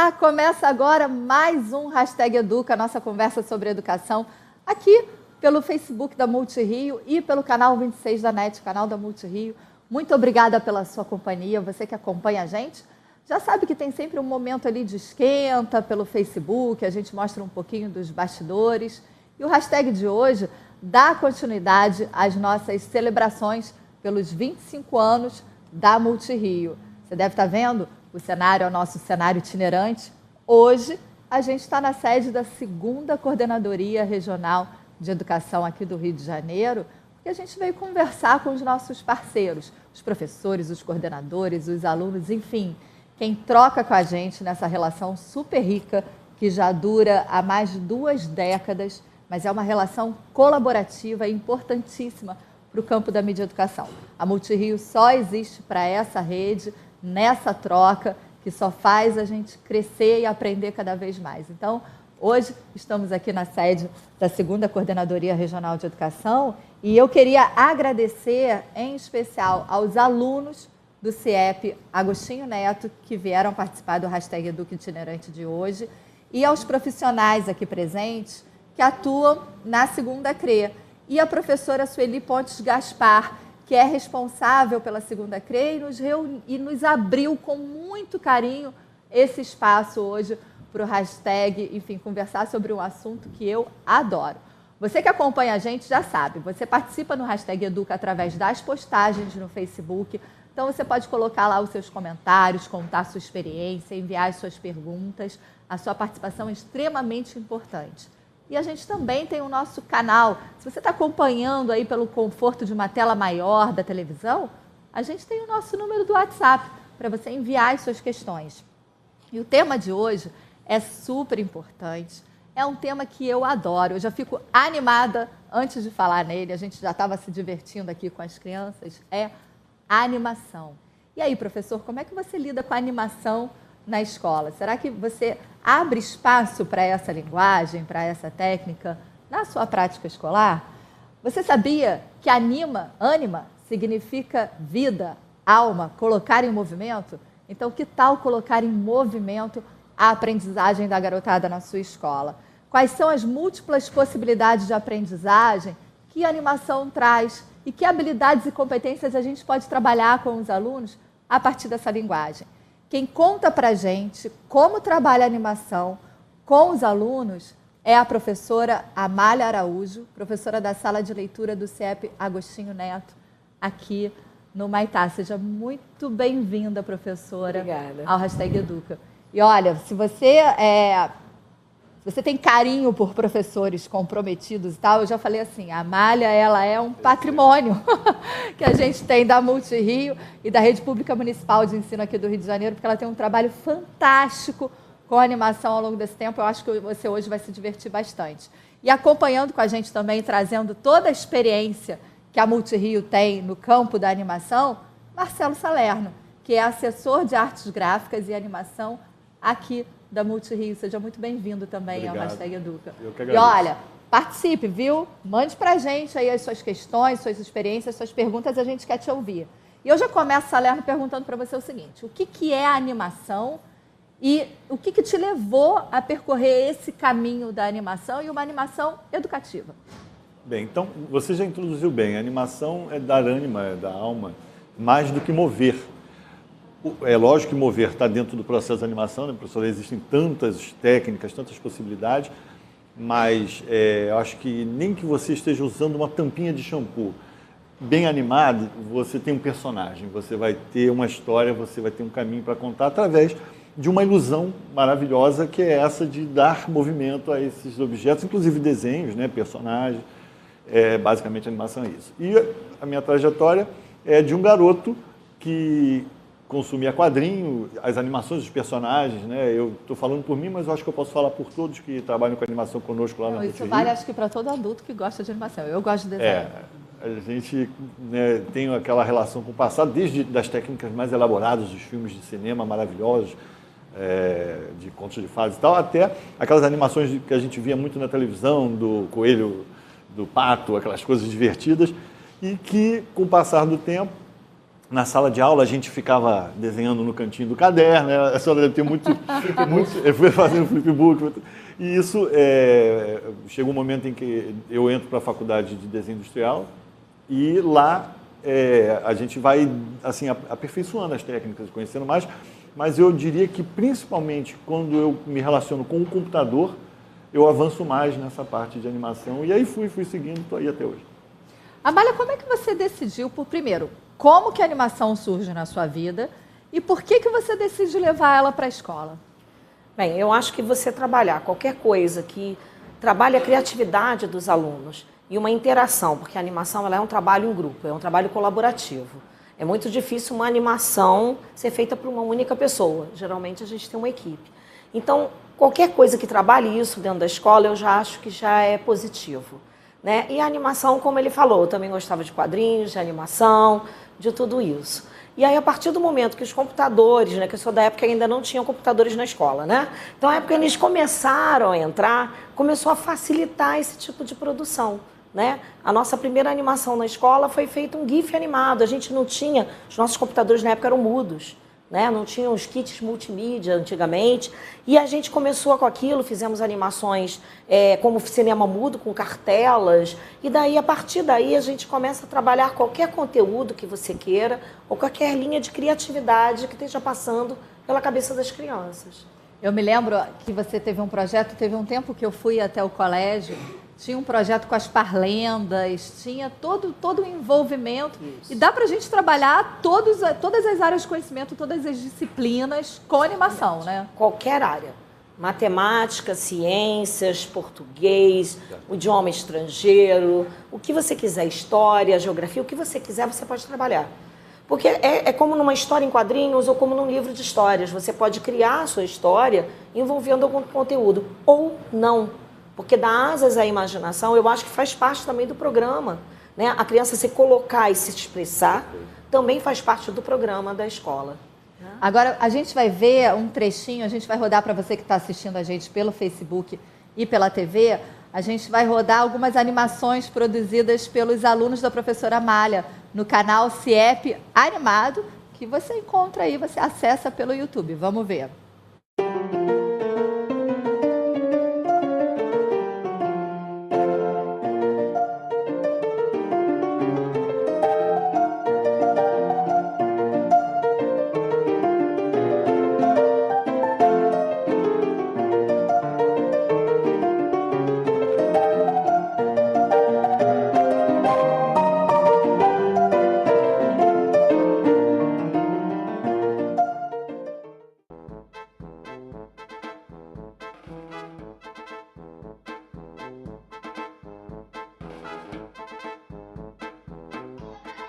Olá, começa agora mais um Hashtag Educa, nossa conversa sobre educação, aqui pelo Facebook da Multirio e pelo canal 26 da NET, canal da Multirio. Muito obrigada pela sua companhia, você que acompanha a gente. Já sabe que tem sempre um momento ali de esquenta pelo Facebook, a gente mostra um pouquinho dos bastidores. E o hashtag de hoje dá continuidade às nossas celebrações pelos 25 anos da Multirio. Você deve estar vendo, o cenário é o nosso cenário itinerante. Hoje, a gente está na sede da 2ª Coordenadoria Regional de Educação aqui do Rio de Janeiro, porque a gente veio conversar com os nossos parceiros, os professores, os coordenadores, os alunos, enfim, quem troca com a gente nessa relação super rica, que já dura há mais de 2 décadas, mas é uma relação colaborativa e importantíssima para o campo da mídia educação. A Multirio só existe para essa rede, nessa troca, que só faz a gente crescer e aprender cada vez mais. Então, hoje estamos aqui na sede da 2ª Coordenadoria Regional de Educação e eu queria agradecer, em especial, aos alunos do CIEP Agostinho Neto, que vieram participar do Hashtag Educa Itinerante de hoje, e aos profissionais aqui presentes que atuam na 2ª CRE. E a professora Sueli Pontes Gaspar, que é responsável pela 2ª CRE e nos abriu com muito carinho esse espaço hoje para o hashtag, enfim, conversar sobre um assunto que eu adoro. Você que acompanha a gente já sabe, você participa no Hashtag Educa através das postagens no Facebook, então você pode colocar lá os seus comentários, contar a sua experiência, enviar as suas perguntas, a sua participação é extremamente importante. E a gente também tem o nosso canal. Se você está acompanhando aí pelo conforto de uma tela maior da televisão, a gente tem o nosso número do WhatsApp para você enviar as suas questões. E o tema de hoje é super importante. É um tema que eu adoro. Eu já fico animada antes de falar nele. A gente já estava se divertindo aqui com as crianças. É a animação. E aí, professor, como é que você lida com a animação na escola? Será que você abre espaço para essa linguagem, para essa técnica na sua prática escolar? Você sabia que anima significa vida, alma, colocar em movimento? Então, que tal colocar em movimento a aprendizagem da garotada na sua escola? Quais são as múltiplas possibilidades de aprendizagem que a animação traz e que habilidades e competências a gente pode trabalhar com os alunos a partir dessa linguagem? Quem conta para a gente como trabalha a animação com os alunos é a professora Amália Araújo, professora da Sala de Leitura do CIEP Agostinho Neto, aqui no Maitá. Seja muito bem-vinda, professora, Obrigada. Ao Hashtag Educa. E olha, se você tem carinho por professores comprometidos e tal, eu já falei assim, a Amália, ela é um patrimônio que a gente tem da Multirio e da Rede Pública Municipal de Ensino aqui do Rio de Janeiro, porque ela tem um trabalho fantástico com a animação ao longo desse tempo. Eu acho que você hoje vai se divertir bastante. E acompanhando com a gente também, trazendo toda a experiência que a Multirio tem no campo da animação, Marcelo Salerno, que é assessor de artes gráficas e animação aqui da Multirio. Seja muito bem-vindo também. Obrigado. Ao Hashtag Educa. Eu que agradeço. E olha, participe, viu? Mande pra gente aí as suas questões, suas experiências, suas perguntas, a gente quer te ouvir. E eu já começo, Salerno, perguntando para você o seguinte, o que é a animação e o que te levou a percorrer esse caminho da animação e uma animação educativa? Bem, então, você já introduziu bem, a animação é dar ânima, é dar alma, mais do que mover. É lógico que mover está dentro do processo de animação, né, professor? Existem tantas técnicas, tantas possibilidades, mas eu acho que nem que você esteja usando uma tampinha de shampoo bem animado, você tem um personagem, você vai ter uma história, você vai ter um caminho para contar através de uma ilusão maravilhosa que é essa de dar movimento a esses objetos, inclusive desenhos, né, personagens, basicamente a animação é isso. E a minha trajetória é de um garoto que consumia quadrinho, as animações dos personagens, né? Eu estou falando por mim, mas eu acho que eu posso falar por todos que trabalham com animação conosco lá na Multirio. Isso vale, acho que para todo adulto que gosta de animação. Eu gosto de desenho. A gente, né, tem aquela relação com o passado, desde das técnicas mais elaboradas dos filmes de cinema maravilhosos, de contos de fadas e tal, até aquelas animações que a gente via muito na televisão, do coelho, do pato, aquelas coisas divertidas, e que, com o passar do tempo, Na sala de aula a gente ficava desenhando no cantinho do caderno, né? A senhora deve ter eu fui fazendo flipbook. E isso, chegou um momento em que eu entro para a faculdade de desenho industrial e lá a gente vai assim, aperfeiçoando as técnicas, conhecendo mais, mas eu diria que principalmente quando eu me relaciono com o computador, eu avanço mais nessa parte de animação e aí fui seguindo, estou aí até hoje. Amália, como é que você decidiu, primeiro, como que a animação surge na sua vida e por que você decide levar ela para a escola? Bem, eu acho que você trabalhar qualquer coisa que trabalhe a criatividade dos alunos e uma interação, porque a animação ela é um trabalho em grupo, é um trabalho colaborativo. É muito difícil uma animação ser feita por uma única pessoa. Geralmente a gente tem uma equipe. Então, qualquer coisa que trabalhe isso dentro da escola, eu já acho que já é positivo, né? E a animação, como ele falou, eu também gostava de quadrinhos, de animação, de tudo isso. E aí, a partir do momento que os computadores, né, que eu sou da época que ainda não tinham computadores na escola, né? Então, a época que eles começaram a entrar, começou a facilitar esse tipo de produção, né? A nossa primeira animação na escola foi feito um GIF animado. A gente não tinha, os nossos computadores na época eram mudos, né? Não tinham os kits multimídia antigamente. E a gente começou com aquilo, fizemos animações como cinema mudo, com cartelas. E daí, a partir daí, a gente começa a trabalhar qualquer conteúdo que você queira ou qualquer linha de criatividade que esteja passando pela cabeça das crianças. Eu me lembro que você teve um projeto, teve um tempo que eu fui até o colégio, tinha um projeto com as parlendas, tinha todo o envolvimento. Isso. E dá para a gente trabalhar todas as áreas de conhecimento, todas as disciplinas com animação, né? Qualquer área. Matemática, ciências, português, o idioma estrangeiro, o que você quiser, história, geografia, o que você quiser, você pode trabalhar. Porque é como numa história em quadrinhos ou como num livro de histórias. Você pode criar a sua história envolvendo algum conteúdo, ou não. Porque dar asas à imaginação, eu acho que faz parte também do programa, né? A criança se colocar e se expressar também faz parte do programa da escola. Agora, a gente vai ver um trechinho, a gente vai rodar para você que está assistindo a gente pelo Facebook e pela TV, a gente vai rodar algumas animações produzidas pelos alunos da professora Amália no canal CIEP Animado, que você encontra aí, você acessa pelo YouTube. Vamos ver.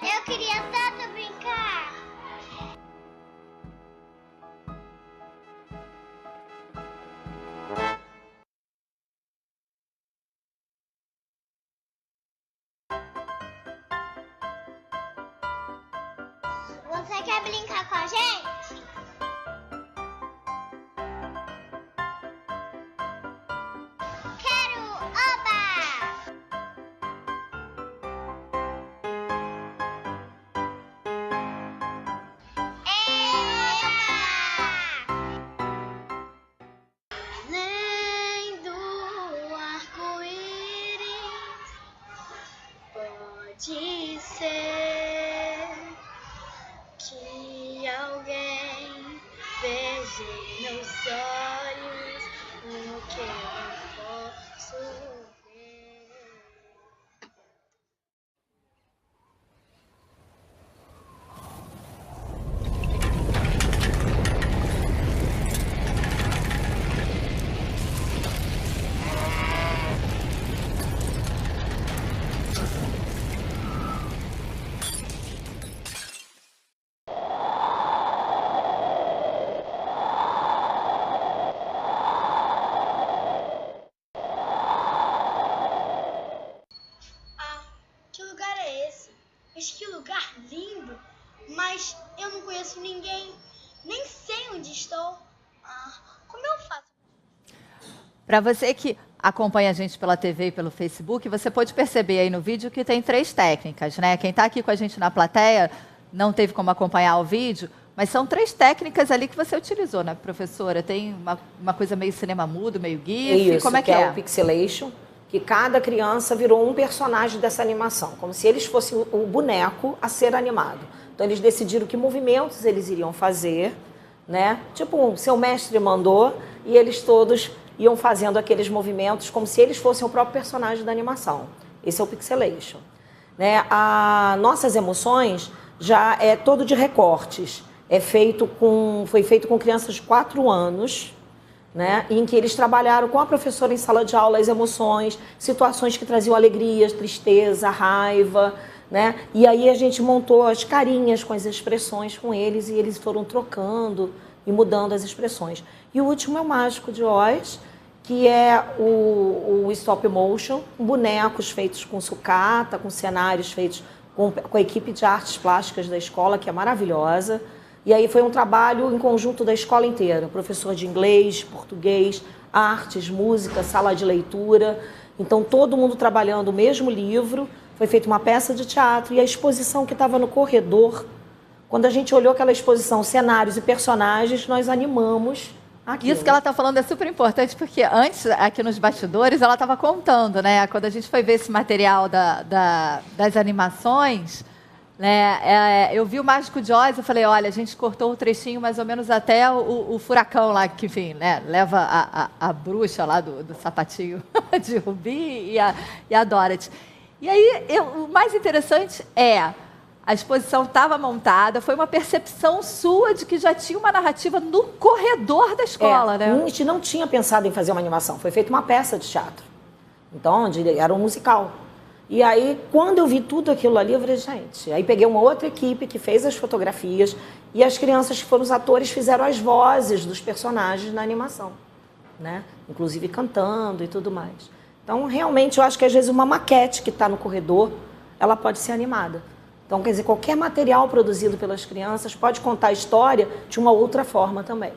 Eu queria tanto brincar. Você quer brincar com a gente? Quero! Oba! Além do arco-íris, pode ser que alguém veja em meus olhos o que eu posso ver. Mas que lugar lindo! Mas eu não conheço ninguém, nem sei onde estou. Como eu faço? Para você que acompanha a gente pela TV e pelo Facebook, você pode perceber aí no vídeo que tem 3 técnicas, né? Quem está aqui com a gente na plateia não teve como acompanhar o vídeo, mas são 3 técnicas ali que você utilizou, né, professora? Tem uma coisa meio cinema mudo, meio GIF, Isso, como é que é? O pixelation, que cada criança virou um personagem dessa animação, como se eles fossem o boneco a ser animado. Então eles decidiram que movimentos eles iriam fazer, né? Tipo, seu mestre mandou e eles todos iam fazendo aqueles movimentos como se eles fossem o próprio personagem da animação. Esse é o pixelation. Né? Nossas emoções já é todo de recortes. Foi feito com crianças de 4 anos, né? Em que eles trabalharam com a professora em sala de aula as emoções, situações que traziam alegria, tristeza, raiva, né? E aí a gente montou as carinhas com as expressões com eles e eles foram trocando e mudando as expressões. E o último é o Mágico de Oz, que é o stop motion, bonecos feitos com sucata, com cenários feitos com a equipe de artes plásticas da escola, que é maravilhosa. E aí foi um trabalho em conjunto da escola inteira, professor de inglês, português, artes, música, sala de leitura. Então todo mundo trabalhando o mesmo livro, foi feita uma peça de teatro e a exposição que estava no corredor, quando a gente olhou aquela exposição, cenários e personagens, nós animamos aquilo. Isso que ela está falando é super importante, porque antes, aqui nos bastidores, ela estava contando, né? Quando a gente foi ver esse material das animações, né? Eu vi o Mágico de Oz, eu falei, olha, a gente cortou o trechinho mais ou menos até o furacão lá, que, enfim, né? Leva a bruxa lá do sapatinho de Rubi e a Dorothy. E aí, o mais interessante a exposição estava montada, foi uma percepção sua de que já tinha uma narrativa no corredor da escola, né? A gente não tinha pensado em fazer uma animação, foi feita uma peça de teatro. Então, era um musical. E aí, quando eu vi tudo aquilo ali, eu falei, gente... Aí peguei uma outra equipe que fez as fotografias e as crianças que foram os atores fizeram as vozes dos personagens na animação, né? Inclusive cantando e tudo mais. Então, realmente, eu acho que às vezes uma maquete que está no corredor, ela pode ser animada. Então, quer dizer, qualquer material produzido pelas crianças pode contar a história de uma outra forma também.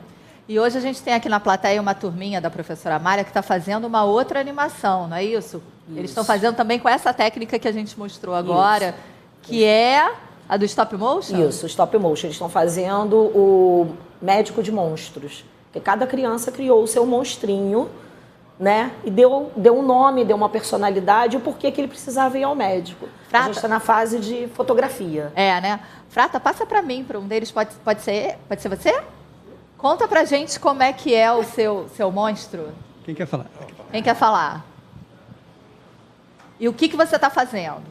E hoje a gente tem aqui na plateia uma turminha da professora Amália que está fazendo uma outra animação, não é isso? Eles estão fazendo também com essa técnica que a gente mostrou agora, que é a do stop motion? Isso, o stop motion. Eles estão fazendo o Médico de Monstros. Porque cada criança criou o seu monstrinho, né? E deu um nome, deu uma personalidade, o porquê que ele precisava ir ao médico. Frata. A gente está na fase de fotografia. Né? Frata, passa para mim, para um deles. Pode ser você? Conta pra gente como é que é o seu monstro. Quem quer falar? Quem quer falar? E o que você está fazendo?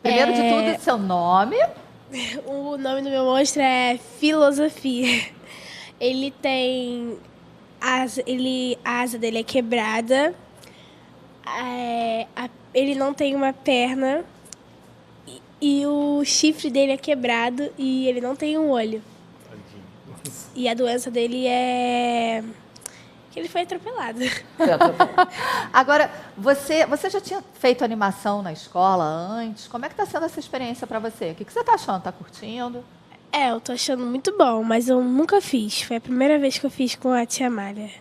Primeiro de tudo, seu nome. O nome do meu monstro é Filosofia. Ele tem... a asa dele é quebrada. Ele não tem uma perna. E o chifre dele é quebrado e ele não tem um olho. E a doença dele é que ele foi atropelado. Agora, você já tinha feito animação na escola antes? Como é que está sendo essa experiência para você? O que você está achando? Está curtindo? Eu tô achando muito bom, mas eu nunca fiz. Foi a primeira vez que eu fiz com a tia Amália.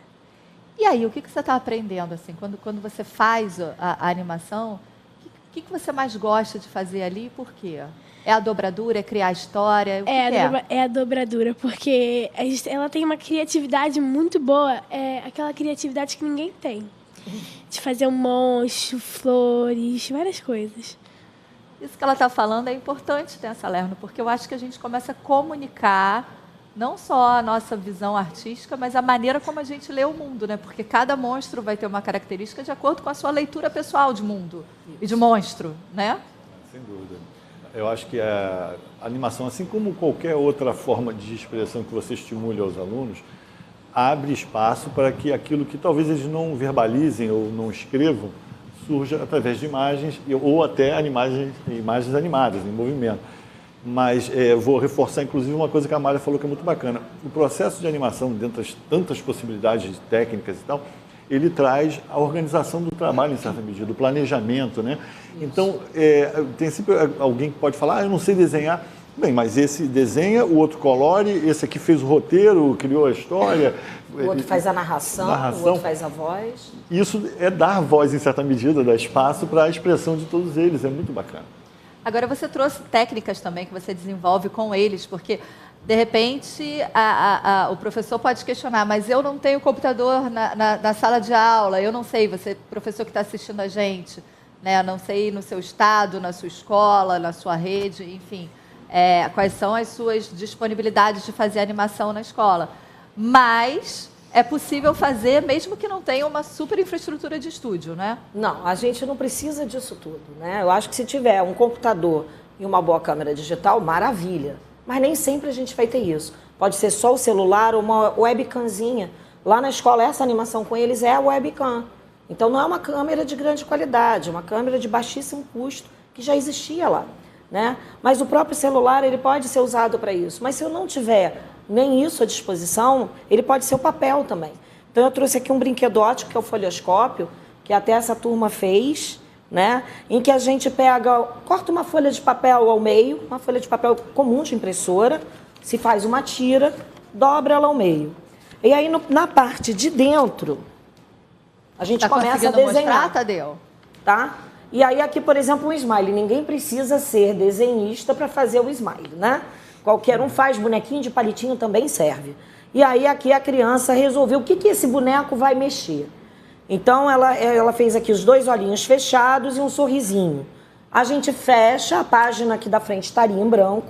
E aí, o que você está aprendendo? Assim, quando você faz a animação, o que você mais gosta de fazer ali e por quê? É a dobradura? É criar história? O que É a dobradura, porque ela tem uma criatividade muito boa. É aquela criatividade que ninguém tem. De fazer um monstro, flores, várias coisas. Isso que ela está falando é importante, né, Salerno? Porque eu acho que a gente começa a comunicar não só a nossa visão artística, mas a maneira como a gente lê o mundo, né? Porque cada monstro vai ter uma característica de acordo com a sua leitura pessoal de mundo e de monstro, né? Sem dúvida. Eu acho que a animação, assim como qualquer outra forma de expressão que você estimule aos alunos, abre espaço para que aquilo que talvez eles não verbalizem ou não escrevam surja através de imagens ou até imagens animadas, em movimento. Mas vou reforçar, inclusive, uma coisa que a Amália falou que é muito bacana. O processo de animação, dentro das tantas possibilidades de técnicas e tal, ele traz a organização do trabalho, em certa medida, o planejamento, né? Então, tem sempre alguém que pode falar, eu não sei desenhar. Bem, mas esse desenha, o outro colore, esse aqui fez o roteiro, criou a história. O outro faz a narração, o outro faz a voz. Isso é dar voz, em certa medida, dar espaço para a expressão de todos eles, é muito bacana. Agora, você trouxe técnicas também que você desenvolve com eles, porque, de repente, o professor pode questionar, mas eu não tenho computador na sala de aula, eu não sei, você, professor que está assistindo a gente, né, não sei no seu estado, na sua escola, na sua rede, enfim, quais são as suas disponibilidades de fazer animação na escola. Mas é possível fazer mesmo que não tenha uma super infraestrutura de estúdio, né? Não, a gente não precisa disso tudo, né? Eu acho que se tiver um computador e uma boa câmera digital, maravilha. Mas nem sempre a gente vai ter isso. Pode ser só o celular ou uma webcamzinha. Lá na escola, essa animação com eles é a webcam. Então não é uma câmera de grande qualidade, é uma câmera de baixíssimo custo que já existia lá, né? Mas o próprio celular, ele pode ser usado para isso. Mas se eu não tiver nem isso à disposição, ele pode ser o papel também. Então eu trouxe aqui um brinquedote, que é o folhoscópio, que até essa turma fez, né? Em que a gente corta uma folha de papel ao meio, uma folha de papel comum de impressora, se faz uma tira, dobra ela ao meio. E aí na parte de dentro, a gente começa a desenhar. Mostrar, Tadeu? Tá? E aí aqui, por exemplo, um smile. Ninguém precisa ser desenhista para fazer o smile, né? Qualquer um faz, bonequinho de palitinho também serve. E aí aqui a criança resolveu o que esse boneco vai mexer. Então ela fez aqui os 2 olhinhos fechados e um sorrisinho. A gente fecha, a página aqui da frente estaria em branco.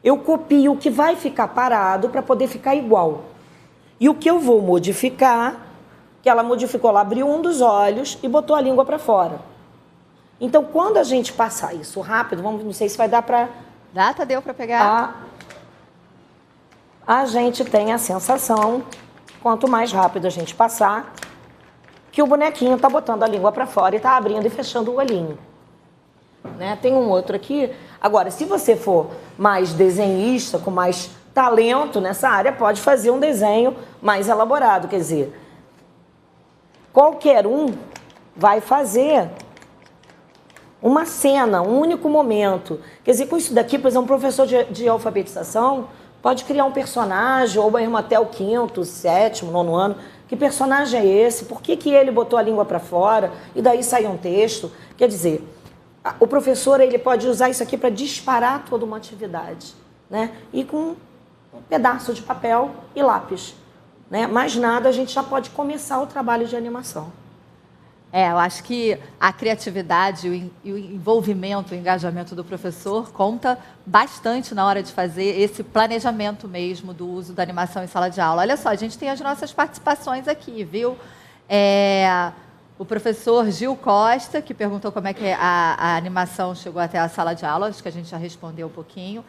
Eu copio o que vai ficar parado para poder ficar igual. E o que eu vou modificar, que ela modificou, ela abriu um dos olhos e botou a língua para fora. Então quando a gente passar isso rápido, não sei se vai dar para... Data deu para pegar? A gente tem a sensação, quanto mais rápido a gente passar, que o bonequinho está botando a língua para fora e está abrindo e fechando o olhinho. Né? Tem um outro aqui. Agora, se você for mais desenhista, com mais talento nessa área, pode fazer um desenho mais elaborado. Quer dizer, qualquer um vai fazer uma cena, um único momento. Quer dizer, com isso daqui, por exemplo, um professor de alfabetização pode criar um personagem, ou mesmo até o 5º, 7º, 9º ano. Que personagem é esse? Por que ele botou a língua para fora? E daí sai um texto. Quer dizer, o professor ele pode usar isso aqui para disparar toda uma atividade, né? E com um pedaço de papel e lápis, né? Mais nada, a gente já pode começar o trabalho de animação. Eu acho que a criatividade e o envolvimento, o engajamento do professor conta bastante na hora de fazer esse planejamento mesmo do uso da animação em sala de aula. Olha só, a gente tem as nossas participações aqui, viu? O professor Gil Costa, que perguntou como é que a animação chegou até a sala de aula, acho que a gente já respondeu um pouquinho.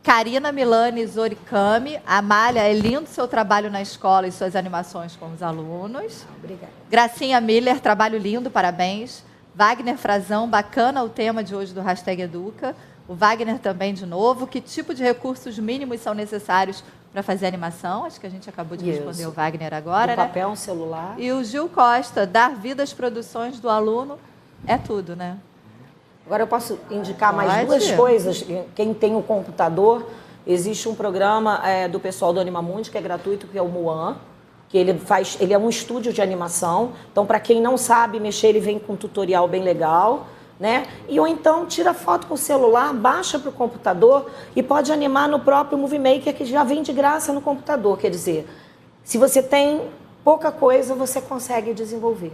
Karina Milani Zoricami, Amália, é lindo seu trabalho na escola e suas animações com os alunos. Obrigada. Gracinha Miller, trabalho lindo, parabéns. Wagner Frazão, bacana o tema de hoje do #Educa. O Wagner também, de novo. Que tipo de recursos mínimos são necessários para fazer animação? Acho que a gente acabou de responder o Wagner agora, né? Papel, um celular. E o Gil Costa, dar vida às produções do aluno é tudo, né? Agora eu posso indicar mais 2 coisas. Quem tem o computador, existe um programa do pessoal do Animamundi, que é gratuito, que é o Muan, que ele é um estúdio de animação. Então, para quem não sabe mexer, ele vem com um tutorial bem legal, né? Ou então tira foto com o celular, baixa para o computador e pode animar no próprio Movie Maker, que já vem de graça no computador. Quer dizer, se você tem pouca coisa, você consegue desenvolver.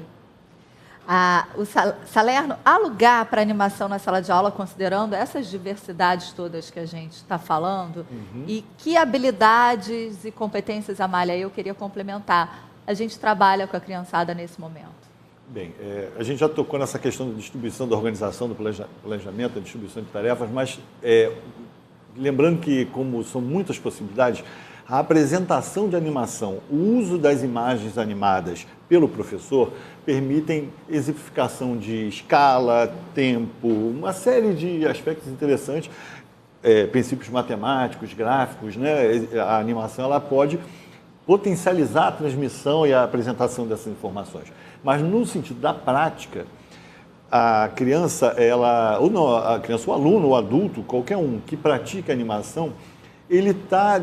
O Salerno, há lugar para animação na sala de aula, considerando essas diversidades todas que a gente está falando? E que habilidades e competências, Amália, eu queria complementar, a gente trabalha com a criançada nesse momento? Bem, a gente já tocou nessa questão da distribuição, da organização, do planejamento, da distribuição de tarefas, mas lembrando que, como são muitas possibilidades, a apresentação de animação, o uso das imagens animadas pelo professor permitem exemplificação de escala, tempo, uma série de aspectos interessantes, princípios matemáticos, gráficos, né? A animação ela pode potencializar a transmissão e a apresentação dessas informações. Mas no sentido da prática, a criança, o aluno, o adulto, qualquer um que pratica animação, ele está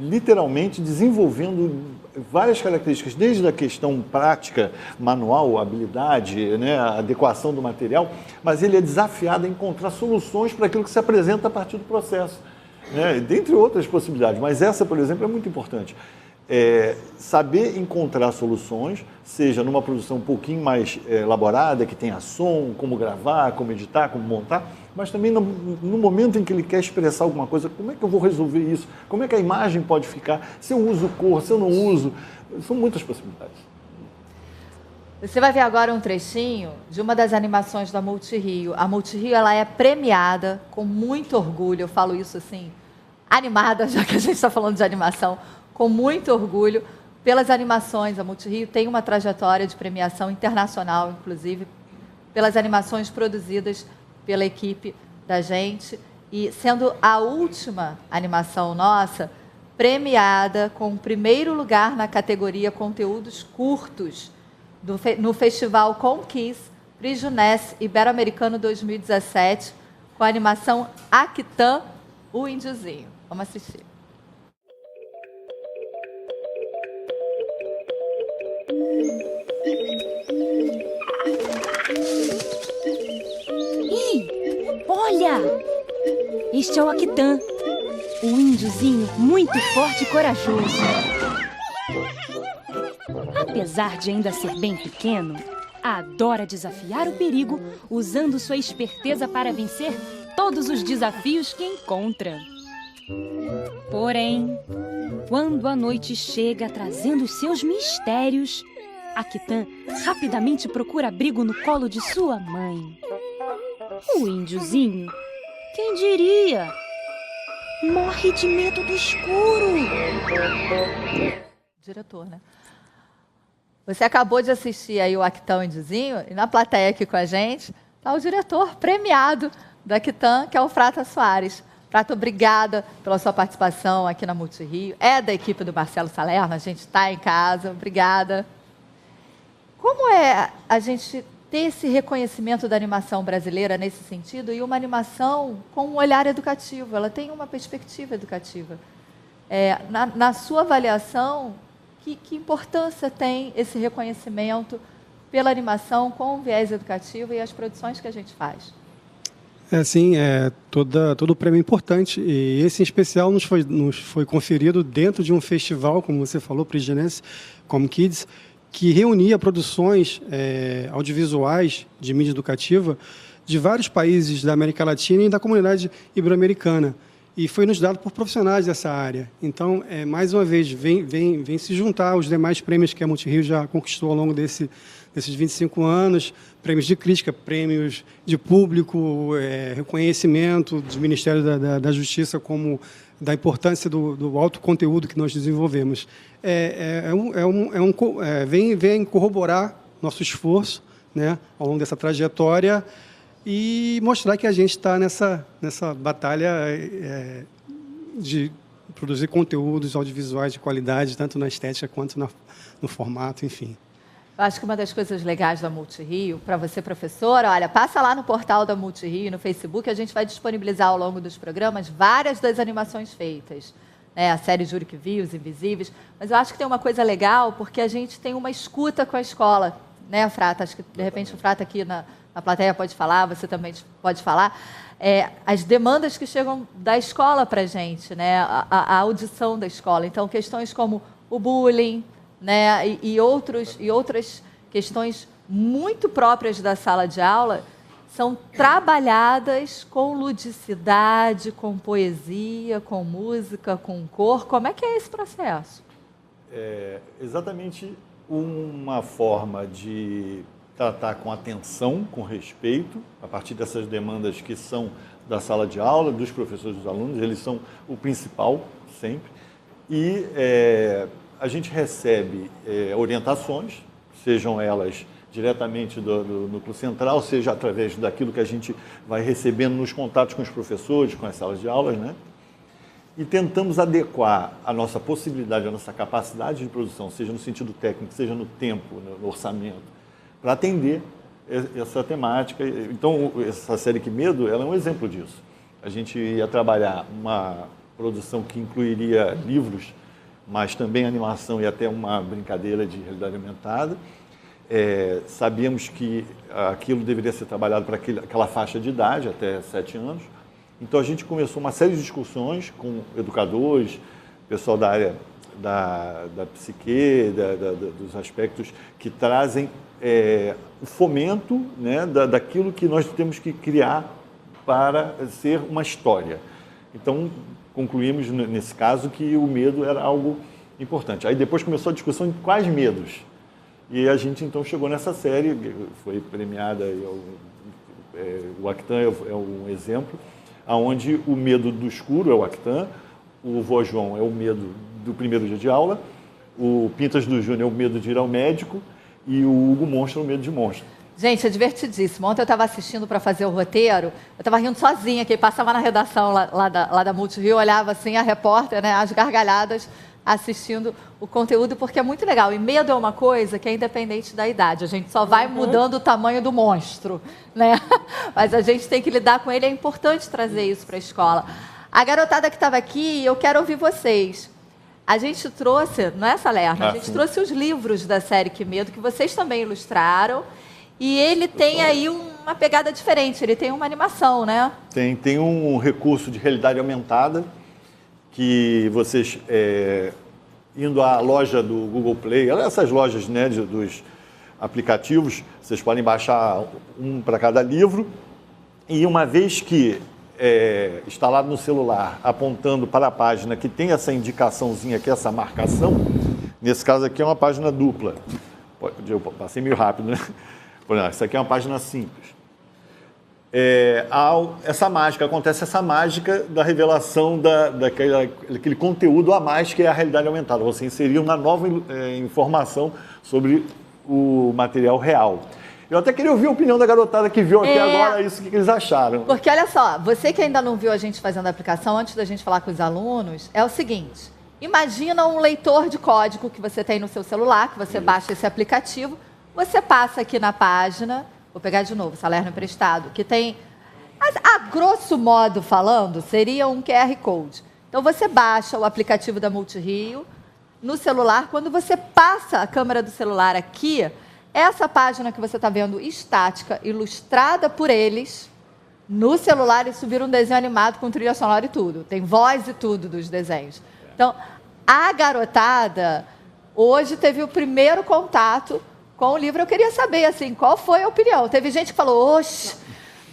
literalmente desenvolvendo várias características, desde a questão prática, manual, habilidade, né, a adequação do material, mas ele é desafiado a encontrar soluções para aquilo que se apresenta a partir do processo, né, dentre outras possibilidades. Mas essa, por exemplo, é muito importante. Saber encontrar soluções, seja numa produção um pouquinho mais elaborada, que tenha som, como gravar, como editar, como montar, mas também no momento em que ele quer expressar alguma coisa, como é que eu vou resolver isso? Como é que a imagem pode ficar? Se eu uso cor, se eu não uso? São muitas possibilidades. Você vai ver agora um trechinho de uma das animações da Multirio. A Multirio, ela é premiada com muito orgulho, eu falo isso assim, animada, já que a gente está falando de animação, com muito orgulho pelas animações. A Multirio tem uma trajetória de premiação internacional, inclusive, pelas animações produzidas pela equipe da gente, e sendo a última animação nossa premiada com o primeiro lugar na categoria Conteúdos Curtos no Festival Conquis Prix Jeunesse Ibero-Americano 2017, com a animação Aquitã, o Índiozinho. Vamos assistir. Olha! Este é o Aquitã, o índiozinho muito forte e corajoso. Apesar de ainda ser bem pequeno, adora desafiar o perigo usando sua esperteza para vencer todos os desafios que encontra. Porém, quando a noite chega trazendo os seus mistérios, Aquitã rapidamente procura abrigo no colo de sua mãe. O índiozinho, quem diria, morre de medo do escuro. Diretor, né? Você acabou de assistir aí o Aquitã Índiozinho, e na plateia aqui com a gente está o diretor premiado do Aquitã, que é o Frata Soares. Frata, obrigada pela sua participação aqui na Multirio. É da equipe do Marcelo Salerno, a gente está em casa, obrigada. Como é a gente ter esse reconhecimento da animação brasileira nesse sentido, e uma animação com um olhar educativo, ela tem uma perspectiva educativa. Na sua avaliação, que importância tem esse reconhecimento pela animação com o viés educativo e as produções que a gente faz? Sim, todo o prêmio é importante, e esse em especial nos foi conferido dentro de um festival, como você falou, Prix Jeunesse, como Kids, que reunia produções audiovisuais de mídia educativa de vários países da América Latina e da comunidade ibero-americana. E foi nos dado por profissionais dessa área. Então, mais uma vez, vem se juntar aos demais prêmios que a Multirio já conquistou ao longo desses 25 anos, prêmios de crítica, prêmios de público, reconhecimento do Ministério da Justiça como da importância do alto conteúdo que nós desenvolvemos. Vem corroborar nosso esforço, né, ao longo dessa trajetória, e mostrar que a gente está nessa batalha de produzir conteúdos audiovisuais de qualidade, tanto na estética quanto no formato, enfim. Eu acho que uma das coisas legais da Multirio, para você, professora, olha, passa lá no portal da Multirio, no Facebook, a gente vai disponibilizar ao longo dos programas várias das animações feitas. A série Júri que Vi, Os Invisíveis, mas eu acho que tem uma coisa legal, porque a gente tem uma escuta com a escola, né, Frata? Acho que, de repente, o Frata aqui na plateia pode falar, você também pode falar. As demandas que chegam da escola para a gente, né, a audição da escola. Então, questões como o bullying, né, e outras questões muito próprias da sala de aula são trabalhadas com ludicidade, com poesia, com música, com cor. Como é que é esse processo? Exatamente uma forma de tratar com atenção, com respeito, a partir dessas demandas que são da sala de aula, dos professores e dos alunos, eles são o principal sempre. E a gente recebe orientações, sejam elas diretamente do núcleo central, seja através daquilo que a gente vai recebendo nos contatos com os professores, com as salas de aulas, né? E tentamos adequar a nossa possibilidade, a nossa capacidade de produção, seja no sentido técnico, seja no tempo, no orçamento, para atender essa temática. Então, essa série Que Medo, ela é um exemplo disso. A gente ia trabalhar uma produção que incluiria livros, mas também animação e até uma brincadeira de realidade aumentada. Sabíamos que aquilo deveria ser trabalhado para aquela faixa de idade, até 7 anos. Então, a gente começou uma série de discussões com educadores, pessoal da área da psique, dos aspectos que trazem o fomento, né, daquilo que nós temos que criar para ser uma história. Então, concluímos, nesse caso, que o medo era algo importante. Aí depois começou a discussão de quais medos. E a gente, então, chegou nessa série, foi premiada, o Actan é um exemplo, onde o medo do escuro é o Actan, o Vô João é o medo do primeiro dia de aula, o Pintas do Júnior é o medo de ir ao médico e o Hugo Monstro é o medo de monstro. Gente, é divertidíssimo. Ontem eu estava assistindo para fazer o roteiro, eu estava rindo sozinha, que passava na redação lá da Multirio, olhava assim a repórter, né, as gargalhadas, assistindo o conteúdo, porque é muito legal. E medo é uma coisa que é independente da idade. A gente só vai mudando o tamanho do monstro, né? Mas a gente tem que lidar com ele, é importante trazer isso para a escola. A garotada que estava aqui, eu quero ouvir vocês. A gente trouxe, não é, Salerno? A gente trouxe os livros da série Que Medo, que vocês também ilustraram. E ele tem aí uma pegada diferente, ele tem uma animação, né? Tem um recurso de realidade aumentada, que vocês, indo à loja do Google Play, essas lojas, né, dos aplicativos, vocês podem baixar um para cada livro, e uma vez que instalado no celular, apontando para a página que tem essa indicaçãozinha aqui, essa marcação, nesse caso aqui é uma página dupla. Eu passei meio rápido, né? Essa aqui é uma página simples. Acontece essa mágica da revelação daquele conteúdo a mais que é a realidade aumentada. Você inserir uma nova informação sobre o material real. Eu até queria ouvir a opinião da garotada que viu aqui agora isso, o que eles acharam. Porque olha só, você que ainda não viu a gente fazendo a aplicação, antes da gente falar com os alunos, é o seguinte, imagina um leitor de código que você tem no seu celular, que você baixa esse aplicativo, você passa aqui na página, vou pegar de novo, Salerno Emprestado, que tem, a grosso modo falando, seria um QR Code. Então, você baixa o aplicativo da Multirio no celular. Quando você passa a câmera do celular aqui, essa página que você está vendo estática, ilustrada por eles, no celular eles subiram um desenho animado com trilha sonora e tudo. Tem voz e tudo dos desenhos. Então, a garotada hoje teve o primeiro contato com o livro. Eu queria saber, assim, qual foi a opinião. Teve gente que falou, oxe,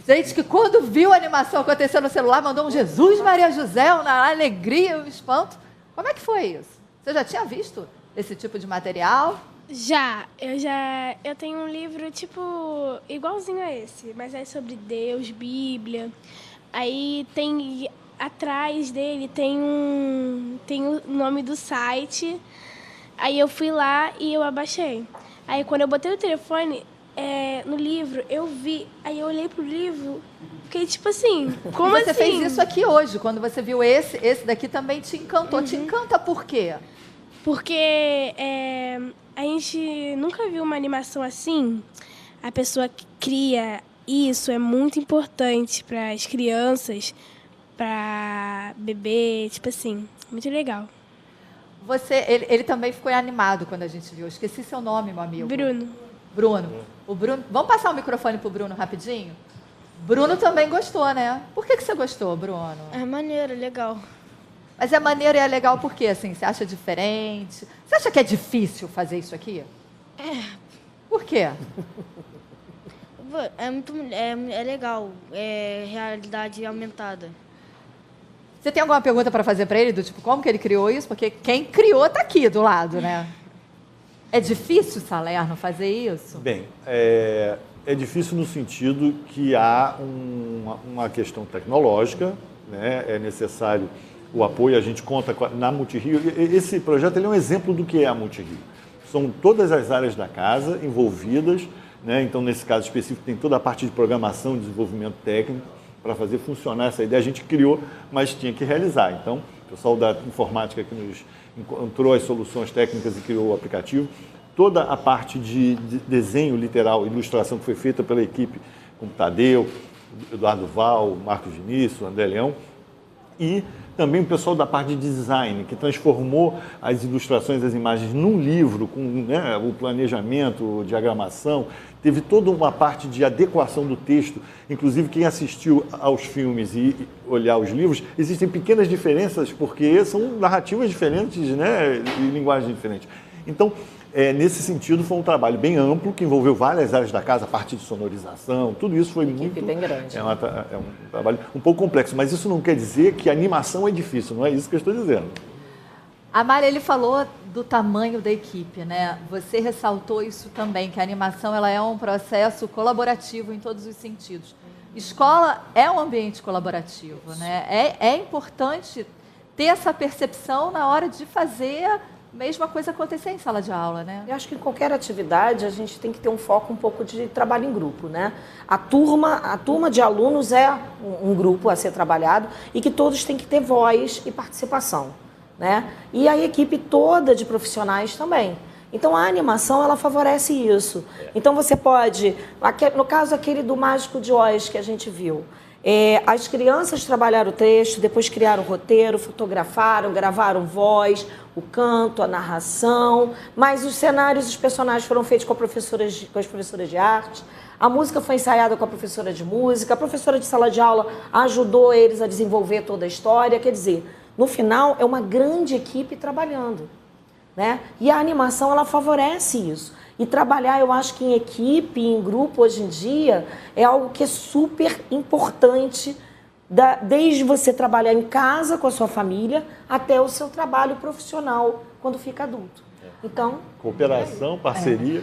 gente que quando viu a animação acontecer no celular, mandou um Jesus, Maria José, uma alegria, um espanto. Como é que foi isso? Você já tinha visto esse tipo de material? Eu tenho um livro, tipo, igualzinho a esse, mas é sobre Deus, Bíblia. Aí tem, atrás dele tem o nome do site. Aí eu fui lá e eu abaixei. Aí, quando eu botei o telefone no livro, eu vi. Aí, eu olhei pro livro, fiquei tipo assim, como assim? Você fez isso aqui hoje, quando você viu esse daqui também te encantou. Uhum. Te encanta por quê? Porque a gente nunca viu uma animação assim. A pessoa que cria isso é muito importante para as crianças, para bebê, tipo assim, muito legal. Ele também ficou animado quando a gente viu. Eu esqueci seu nome, meu amigo. Bruno. O Bruno. Vamos passar o microfone pro Bruno rapidinho? Bruno também gostou, né? Por que você gostou, Bruno? É maneiro, é legal. Mas é maneiro e é legal por quê? Assim, você acha diferente? Você acha que é difícil fazer isso aqui? Por quê? É legal. É realidade aumentada. Você tem alguma pergunta para fazer para ele, do tipo, como que ele criou isso? Porque quem criou está aqui do lado, né? É difícil, Salerno, fazer isso? Bem, é difícil no sentido que há uma questão tecnológica, né? É necessário o apoio, a gente conta na Multirio. Esse projeto ele é um exemplo do que é a Multirio. São todas as áreas da casa envolvidas, né? Então, nesse caso específico, tem toda a parte de programação e desenvolvimento técnico, para fazer funcionar essa ideia. A gente criou, mas tinha que realizar. Então, o pessoal da informática que nos encontrou as soluções técnicas e criou o aplicativo. Toda a parte de desenho literal, ilustração que foi feita pela equipe, com o Tadeu, Eduardo Val, Marcos Vinícius, André Leão. E Também o pessoal da parte de design, que transformou as ilustrações, as imagens num livro, com, né, o planejamento, diagramação. Teve toda uma parte de adequação do texto. Inclusive, quem assistiu aos filmes e olhar os livros, existem pequenas diferenças, porque são narrativas diferentes, né, e linguagens diferentes. Então, nesse sentido, foi um trabalho bem amplo, que envolveu várias áreas da casa, a parte de sonorização, tudo isso foi muito... bem grande. É um trabalho um pouco complexo, mas isso não quer dizer que a animação é difícil, não é isso que eu estou dizendo. Amália, ele falou do tamanho da equipe, né? Você ressaltou isso também, que a animação ela é um processo colaborativo em todos os sentidos. Escola é um ambiente colaborativo, né? É importante ter essa percepção na hora de fazer a mesma coisa acontecer em sala de aula, né? Eu acho que em qualquer atividade a gente tem que ter um foco um pouco de trabalho em grupo, né? A turma de alunos é um grupo a ser trabalhado e que todos têm que ter voz e participação, né? E a equipe toda de profissionais também. Então a animação ela favorece isso. Então você pode, no caso aquele do Mágico de Oz que a gente viu, as crianças trabalharam o texto, depois criaram o roteiro, fotografaram, gravaram voz, o canto, a narração, mas os cenários, os personagens foram feitos com as professoras de arte, a música foi ensaiada com a professora de música, a professora de sala de aula ajudou eles a desenvolver toda a história, quer dizer, no final é uma grande equipe trabalhando, né? E a animação ela favorece isso. E trabalhar, eu acho que em equipe, em grupo, hoje em dia, é algo que é super importante, desde você trabalhar em casa com a sua família, até o seu trabalho profissional, quando fica adulto. Então, cooperação, parceria.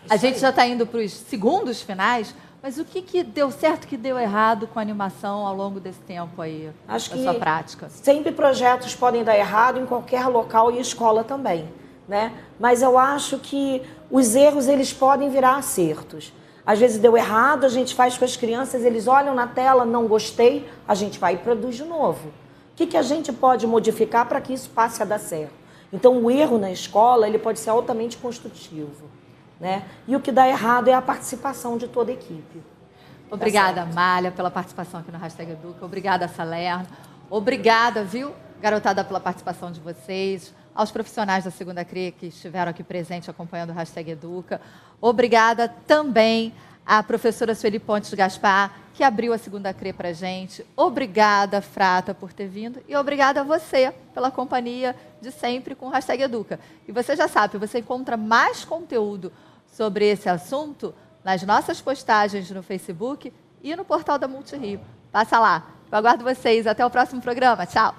A gente já está indo para os segundos finais, mas o que deu certo, o que deu errado com a animação ao longo desse tempo aí, acho da que sua prática? Sempre projetos podem dar errado em qualquer local e escola também, né? Mas eu acho que os erros eles podem virar acertos. Às vezes deu errado, a gente faz com as crianças, eles olham na tela, não gostei, a gente vai e produz de novo. O que a gente pode modificar para que isso passe a dar certo? Então o erro na escola ele pode ser altamente construtivo, né? E o que dá errado é a participação de toda a equipe. Obrigada, Amália, pela participação aqui no Hashtag Educa. Obrigada, Salerno. Obrigada, viu, garotada, pela participação de vocês. Aos profissionais da Segunda CRE que estiveram aqui presentes acompanhando o Hashtag Educa. Obrigada também à professora Sueli Pontes Gaspar, que abriu a Segunda CRE para a gente. Obrigada, Frata, por ter vindo. E obrigada a você pela companhia de sempre com o Hashtag Educa. E você já sabe, você encontra mais conteúdo sobre esse assunto nas nossas postagens no Facebook e no portal da Multirio. Passa lá. Eu aguardo vocês. Até o próximo programa. Tchau.